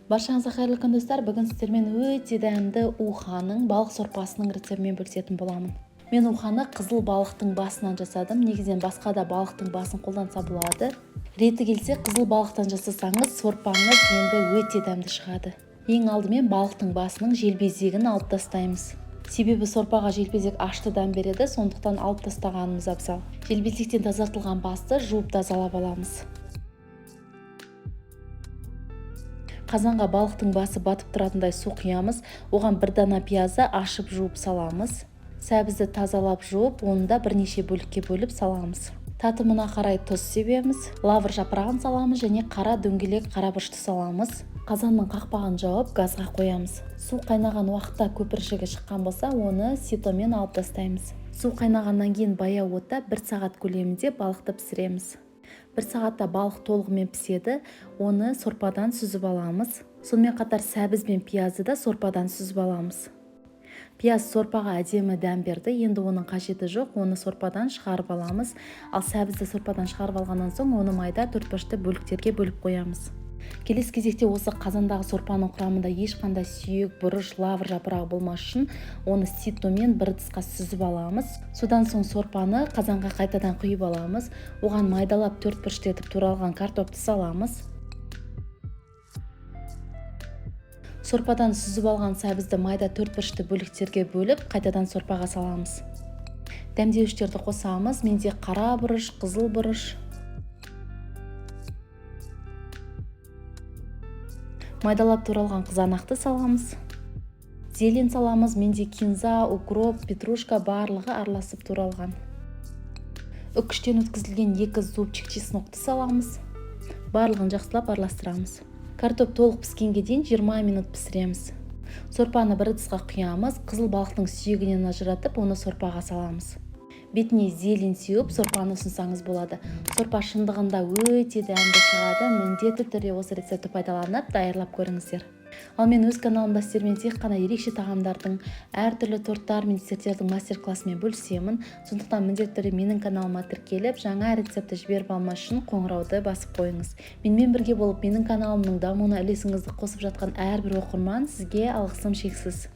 Баршаңызға қайырлы күн достар. Бүгін сіздермен өте дәмді уханың балық сорпасының рецептімен бөлісетін боламын. Мен уханы қызыл балықтың басынан жасадым. Негізінен басқа да балықтың басын қолданса болады. Реті келсе қызыл балықтан жасасаңыз сорпаңыз енді өте дәмді шығады. Ең алдымен балықтың басының желбезегін алып тастаймыз. Себебі сорпаға желбезек ашты дәм береді, сондықтан алып тастағанымыз абзал. Желбезектен тазартылған басты жуып тазалап аламыз. Қазанға балықтың басы батып тұратындай су құямыз. Оған бір дана пиязды ашып жуып саламыз. Сәбізді тазалап жуып, оны да бірнеше бөлікке бөліп саламыз. Татымына қарай тұз себеміз. Лавр жапырағын саламыз және қара дөңгелек қарабұрышты саламыз. Қазанның қақпағын жауып, газға қоямыз. Су қайнаған уақытта көпіршігі шыққан болса, оны ситомен алып тастаймыз. Су қайнағаннан кейін баяу отта 1 сағат көлемінде балықты пісіреміз. 1 сағатта балық толығымен піседі, оны сорпадан сүзіп аламыз. Сонымен қатар сәбіз бен пиязды да сорпадан сүзіп аламыз. Пияз сорпаға әдемі дәм берді, енді оның қажеті жоқ, оны сорпадан шығарып аламыз. Ал сәбізді сорпадан шығарып алғаннан соң оны майда төртбұрышты бөліктерге бөліп қоямыз. Келесі кезекте осы қазандағы сорпаның құрамында ешқандай сүйек, бұрыш, лавр жапырағы болмас үшін оны ситомен бір ыдысқа сүзіп аламыз. Содан соң сорпаны қазанға қайтадан құйып аламыз. Оған майдалап төртбұрышты етіп туралған картопты саламыз. Сорпадан сүзіп алған сәбізді майда төртбұрышты бөліктерге бөліп, қайтадан сорпаға саламыз. Дәмдеуіштерді қосамыз. Менде қара бұрыш, қызыл бұрыш, майдалап туралған қызанақты саламыз. Зелень саламыз. Менде кинза, укроп, петрушка барлығы араласып туралған. Үккіштен өткізілген 2 зубчик чеснокты саламыз. Барлығын жақсылап араластырамыз. Картоп толық піскенге дейін 20 минут пісіреміз. Сорпаны бір ыдысқа құямыз. Қызыл балықтың сүйегінен ажыратып, оны сорпаға саламыз. Бетіне зелень сеуіп, сорпаны ұсынсаңыз болады. Сорпа шындығында өте дәмді шығады. Міндетті түрде осы рецепті пайдаланып, даярлап көріңіздер. Ал мен өз каналымда сіздермен тек қана ерекше тағамдардың, әртүрлі торттар мен десерттердің мастер-классымен бөлісемін. Сондықтан міндетті түрде менің каналыма тіркеліп, жаңа рецепті жіберіп алмас үшін қоңырауды басып қойыңыз. Менімен бірге болып, менің каналымның дамуына үлесіңізді қосып жатқан әрбір оқырман, сізге алғысым шексіз.